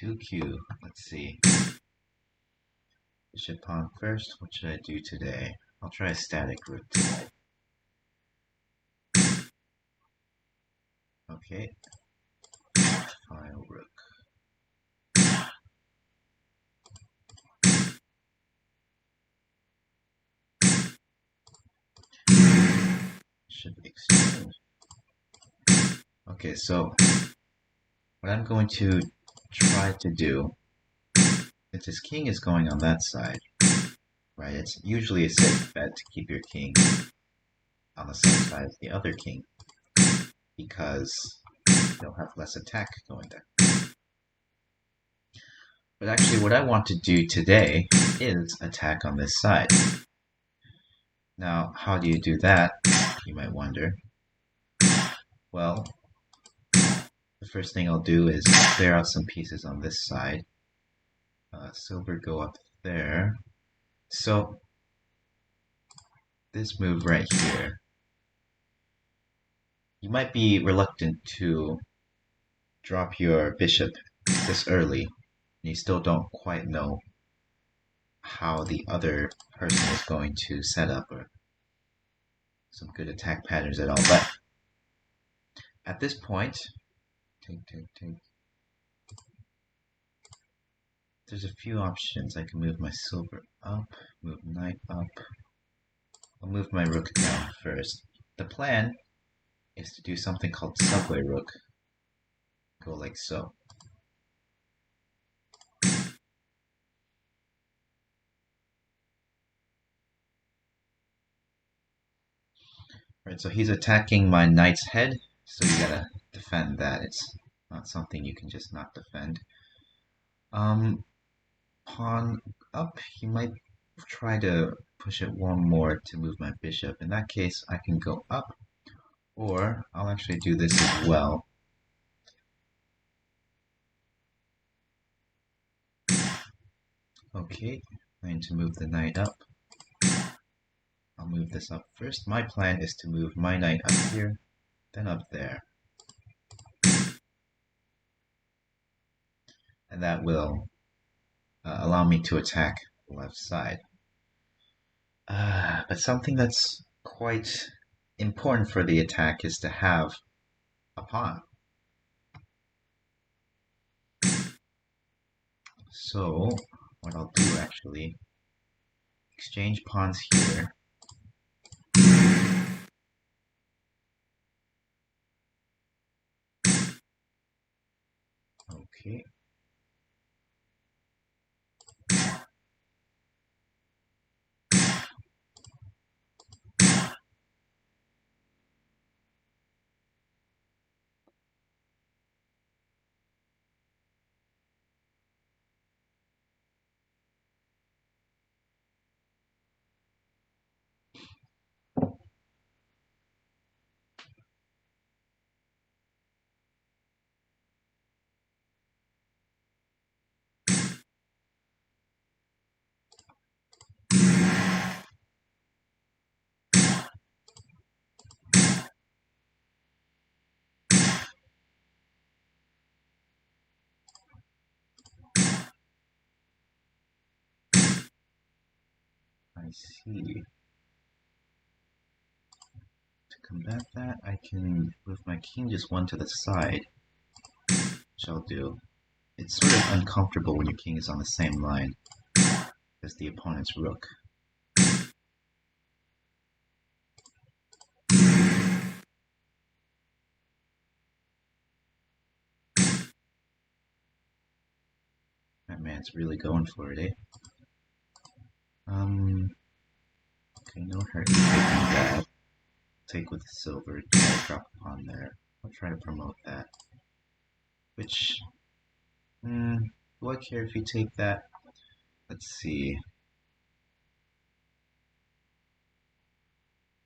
2Q. Let's see. Bishop pawn first. What should I do today? I'll try a static rook today. Okay. File rook. Should exchange. Okay, so what I'm going to try to do, since his king is going on that side, right? It's usually a safe bet to keep your king on the same side as the other king, because you'll have less attack going there. But actually what I want to do today is attack on this side. Now, how do you do that, you might wonder? Well, the first thing I'll do is clear out some pieces on this side. Silver go up there. So, this move right here, you might be reluctant to drop your bishop this early. You still don't quite know how the other person is going to set up or some good attack patterns at all. But at this point, there's a few options. I can move my silver up, move knight up. I'll move my rook down first. The plan is to do something called subway rook. Go like so. Right, so he's attacking my knight's head, so you gotta defend that. It's not something you can just not defend. Pawn up, he might try to push it one more to move my bishop. In that case, I can go up, or I'll actually do this as well. Okay, I need to move the knight up. I'll move this up first. My plan is to move my knight up here, then up there. And that will allow me to attack the left side. But something that's quite important for the attack is to have a pawn. So, what I'll do actually, exchange pawns here. Okay. I see. To combat that, I can move my king just one to the side, which I'll do. It's sort of uncomfortable when your king is on the same line as the opponent's rook. That man's really going for it, eh? Okay, no hurt in taking that. Take with the silver, try to drop a pawn there. I'll try to promote that. Which, do I care if you take that? Let's see.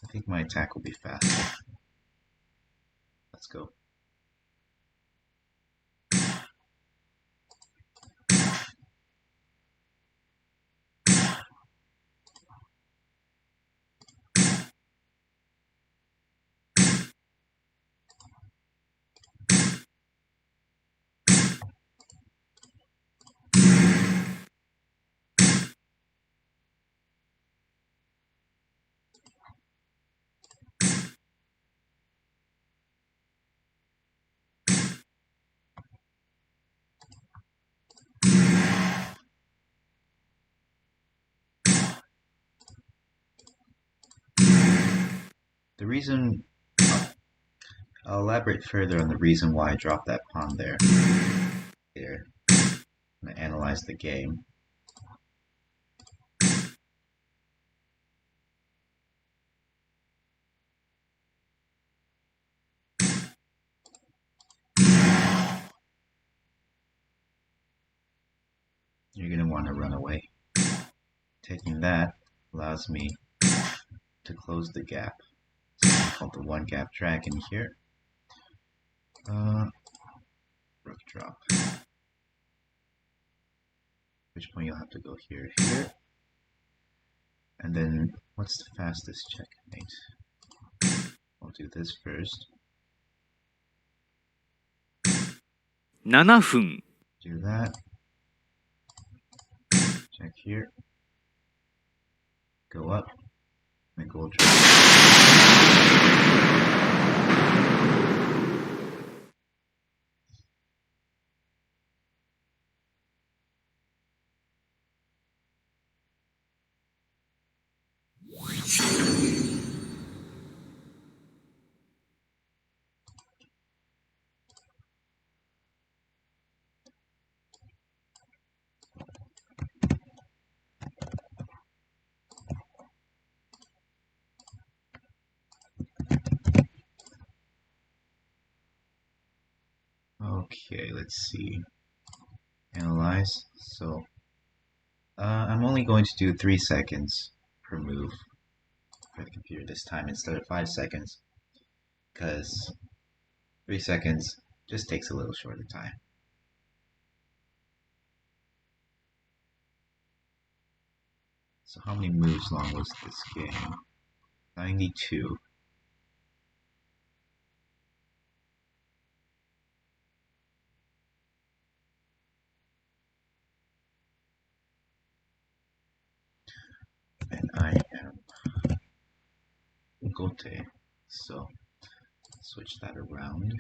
I think my attack will be faster. Let's go. the reason I'll elaborate further on the reason why I dropped that pawn there. Here, I'm gonna analyze the game. You're gonna want to run away. Taking that allows me to close the gap. Something called the one gap dragon here. Rook drop. Which point you'll have to go here, here. And then, what's the fastest checkmate? I'll do this first. 7分 Do that. Check here. Go up. And gold drop. Okay, let's see. Analyze. So, I'm only going to do 3 seconds per move for the computer this time instead of 5 seconds, because 3 seconds just takes a little shorter time. So how many moves long was this game? 92. And I am Gote, so switch that around.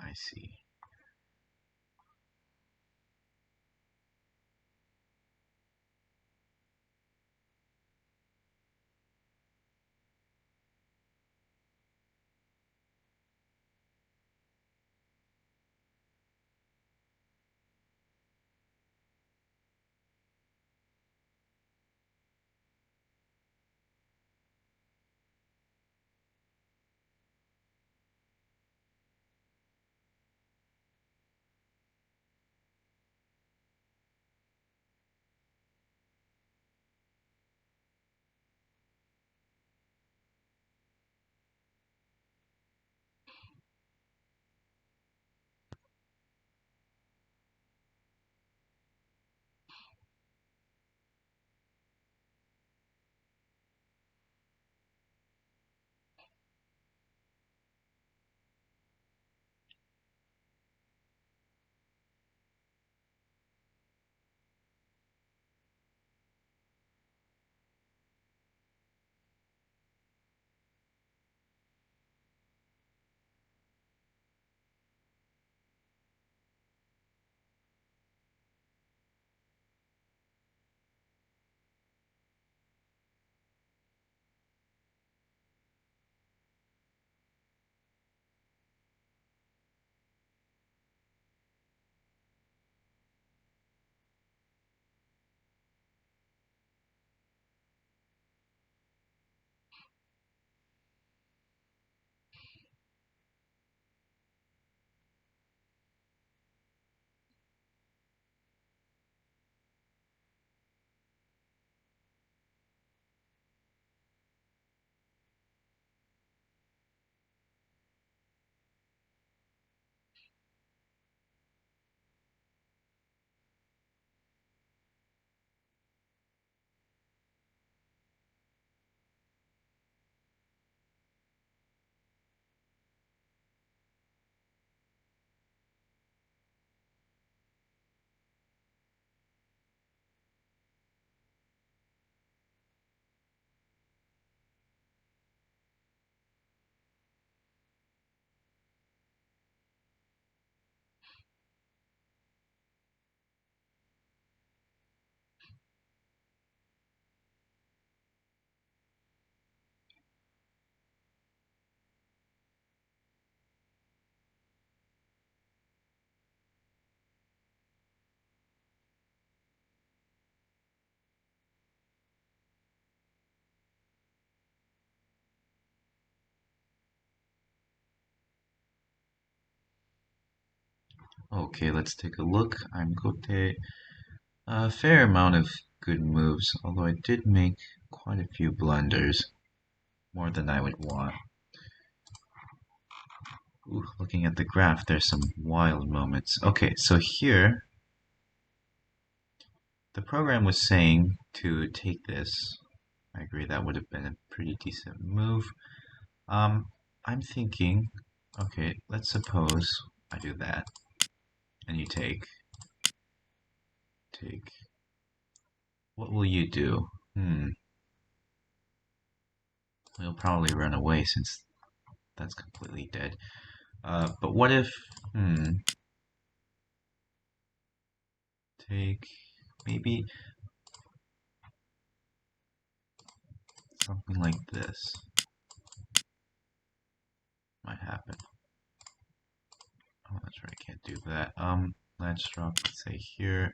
I see. Okay, let's take a look. I'm Gote. A fair amount of good moves, although I did make quite a few blunders. More than I would want. Ooh, looking at the graph, there's some wild moments. Okay, so here, the program was saying to take this. I agree that would have been a pretty decent move. I'm thinking, okay, let's suppose I do that, and you take. What will you do? You'll probably run away since that's completely dead. But what if, take, maybe something like this might happen. Oh, that's right, I can't do that. Let's drop, let's say here.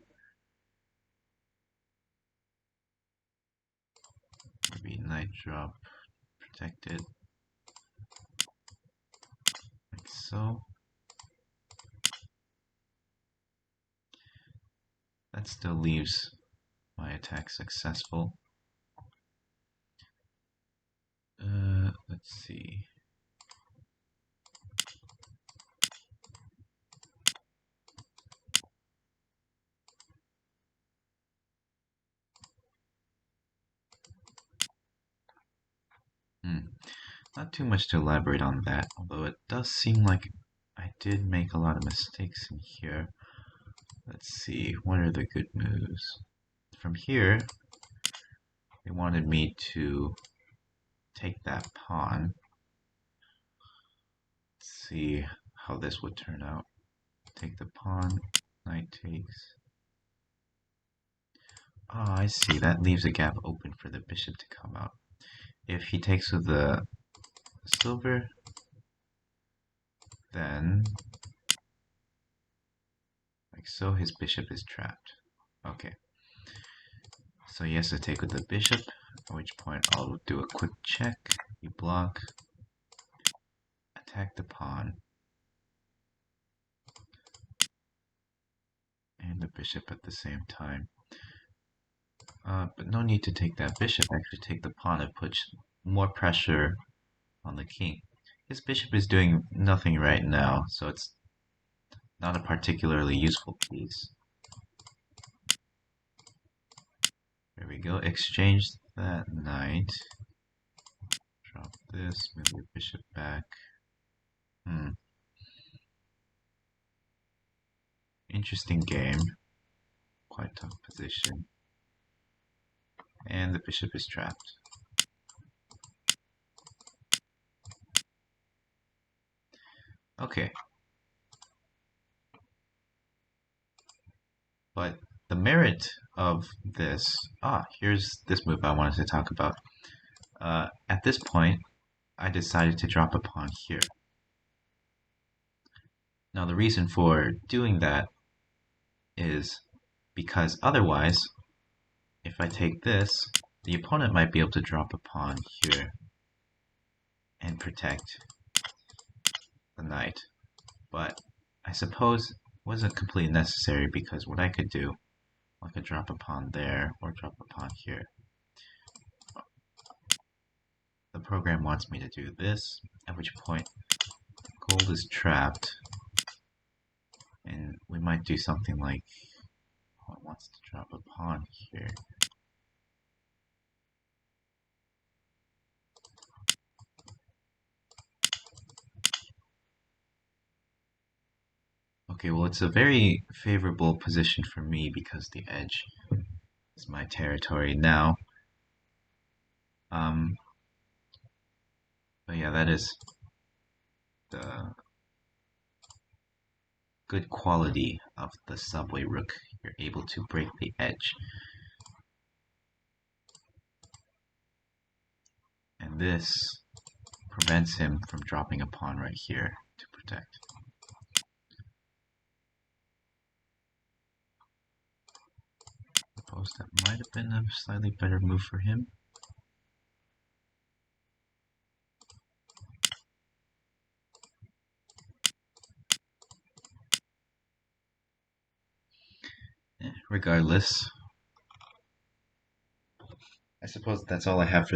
Maybe knight drop, protected, like so. That still leaves my attack successful. Let's see. Not too much to elaborate on that, although it does seem like I did make a lot of mistakes in here. Let's see, what are the good moves? From here, they wanted me to take that pawn. Let's see how this would turn out. Take the pawn, knight takes. Ah, I see, that leaves a gap open for the bishop to come out. If he takes with the silver, then like so, his bishop is trapped. Okay. So he has to take with the bishop, at which point I'll do a quick check. You block, attack the pawn, and the bishop at the same time. But no need to take that bishop, actually take the pawn and put more pressure on the king. His bishop is doing nothing right now, so it's not a particularly useful piece. There we go, exchange that knight. Drop this, move the bishop back. Interesting game. Quite tough position. And the bishop is trapped. Okay. But the merit of this... here's this move I wanted to talk about. At this point, I decided to drop a pawn here. Now the reason for doing that is because otherwise, if I take this, the opponent might be able to drop a pawn here and protect the knight. But I suppose it wasn't completely necessary because what I could do, I could drop a pawn there or drop a pawn here. The program wants me to do this, at which point gold is trapped, and we might do something like, it wants to drop a pawn here. Okay, well it's a very favorable position for me because the edge is my territory now. But yeah, that is the good quality of the subway rook. You're able to break the edge. And this prevents him from dropping a pawn right here to protect. I suppose that might have been a slightly better move for him. regardless, I suppose that's all I have for this.